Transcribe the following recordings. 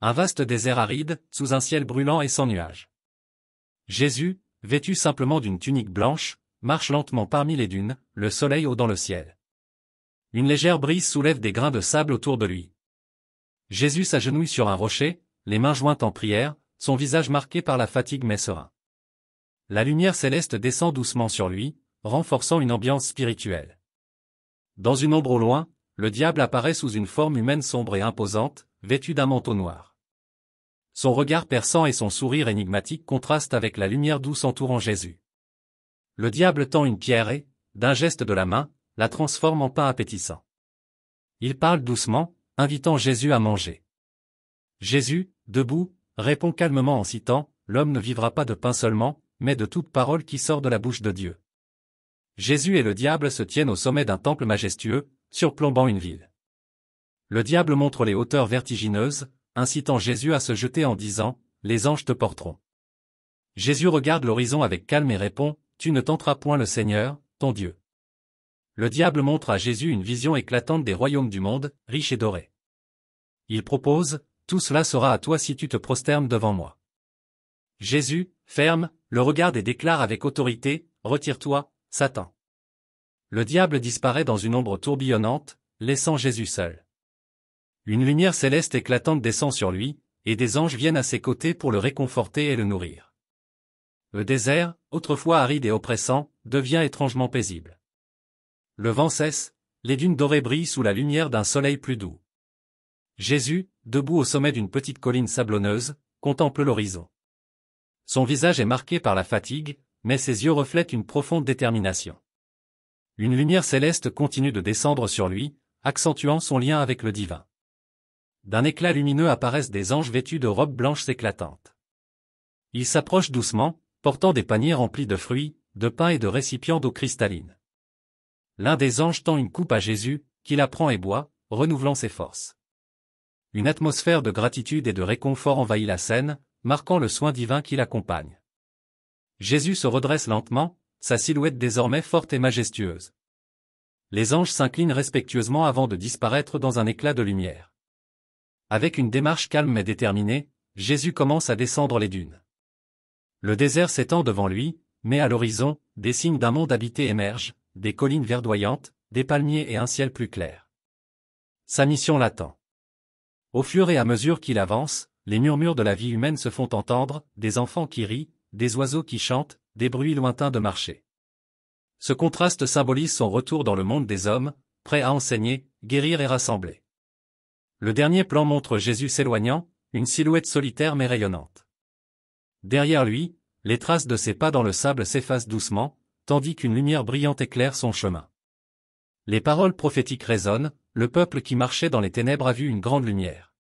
Un vaste désert aride, sous un ciel brûlant et sans nuages. Jésus, vêtu simplement d'une tunique blanche, marche lentement parmi les dunes, le soleil haut dans le ciel. Une légère brise soulève des grains de sable autour de lui. Jésus s'agenouille sur un rocher, les mains jointes en prière, son visage marqué par la fatigue mais serein. La lumière céleste descend doucement sur lui, renforçant une ambiance spirituelle. Dans une ombre au loin, le diable apparaît sous une forme humaine sombre et imposante, vêtu d'un manteau noir. Son regard perçant et son sourire énigmatique contrastent avec la lumière douce entourant Jésus. Le diable tend une pierre et, d'un geste de la main, la transforme en pain appétissant. Il parle doucement, invitant Jésus à manger. Jésus, debout, répond calmement en citant « L'homme ne vivra pas de pain seulement, mais de toute parole qui sort de la bouche de Dieu ». Jésus et le diable se tiennent au sommet d'un temple majestueux, surplombant une ville. Le diable montre les hauteurs vertigineuses, incitant Jésus à se jeter en disant « Les anges te porteront ». Jésus regarde l'horizon avec calme et répond « Tu ne tenteras point le Seigneur, ton Dieu ». Le diable montre à Jésus une vision éclatante des royaumes du monde, riches et dorés. Il propose « Tout cela sera à toi si tu te prosternes devant moi ». Jésus, ferme, le regarde et déclare avec autorité « Retire-toi, Satan ». Le diable disparaît dans une ombre tourbillonnante, laissant Jésus seul. Une lumière céleste éclatante descend sur lui, et des anges viennent à ses côtés pour le réconforter et le nourrir. Le désert, autrefois aride et oppressant, devient étrangement paisible. Le vent cesse, les dunes dorées brillent sous la lumière d'un soleil plus doux. Jésus, debout au sommet d'une petite colline sablonneuse, contemple l'horizon. Son visage est marqué par la fatigue, mais ses yeux reflètent une profonde détermination. Une lumière céleste continue de descendre sur lui, accentuant son lien avec le divin. D'un éclat lumineux apparaissent des anges vêtus de robes blanches éclatantes. Ils s'approchent doucement, portant des paniers remplis de fruits, de pain et de récipients d'eau cristalline. L'un des anges tend une coupe à Jésus, qui la prend et boit, renouvelant ses forces. Une atmosphère de gratitude et de réconfort envahit la scène, marquant le soin divin qui l'accompagne. Jésus se redresse lentement, sa silhouette désormais forte et majestueuse. Les anges s'inclinent respectueusement avant de disparaître dans un éclat de lumière. Avec une démarche calme mais déterminée, Jésus commence à descendre les dunes. Le désert s'étend devant lui, mais à l'horizon, des signes d'un monde habité émergent, des collines verdoyantes, des palmiers et un ciel plus clair. Sa mission l'attend. Au fur et à mesure qu'il avance, les murmures de la vie humaine se font entendre, des enfants qui rient, des oiseaux qui chantent, des bruits lointains de marché. Ce contraste symbolise son retour dans le monde des hommes, prêt à enseigner, guérir et rassembler. Le dernier plan montre Jésus s'éloignant, une silhouette solitaire mais rayonnante. Derrière lui, les traces de ses pas dans le sable s'effacent doucement, tandis qu'une lumière brillante éclaire son chemin. Les paroles prophétiques résonnent, le peuple qui marchait dans les ténèbres a vu une grande lumière.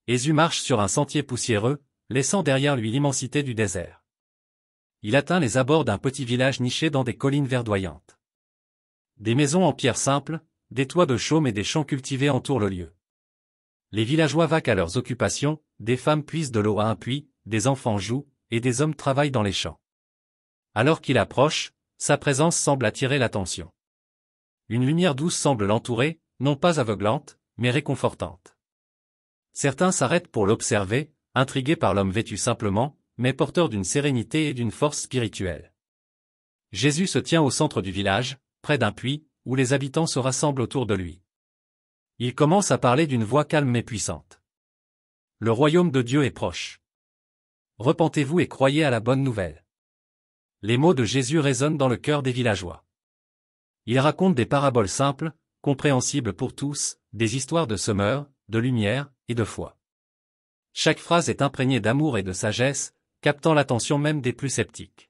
Jésus marche sur un sentier poussiéreux, laissant derrière lui l'immensité du désert. Il atteint les abords d'un petit village niché dans des collines verdoyantes. Des maisons en pierre simple, des toits de chaume et des champs cultivés entourent le lieu. Les villageois vaquent à leurs occupations, des femmes puisent de l'eau à un puits, des enfants jouent, et des hommes travaillent dans les champs. Alors qu'il approche, sa présence semble attirer l'attention. Une lumière douce semble l'entourer, non pas aveuglante, mais réconfortante. Certains s'arrêtent pour l'observer, intrigués par l'homme vêtu simplement, mais porteur d'une sérénité et d'une force spirituelle. Jésus se tient au centre du village, près d'un puits, où les habitants se rassemblent autour de lui. Il commence à parler d'une voix calme mais puissante. Le royaume de Dieu est proche. Repentez-vous et croyez à la bonne nouvelle. Les mots de Jésus résonnent dans le cœur des villageois. Il raconte des paraboles simples, compréhensibles pour tous, des histoires de semeurs, de lumière et de foi. Chaque phrase est imprégnée d'amour et de sagesse, captant l'attention même des plus sceptiques.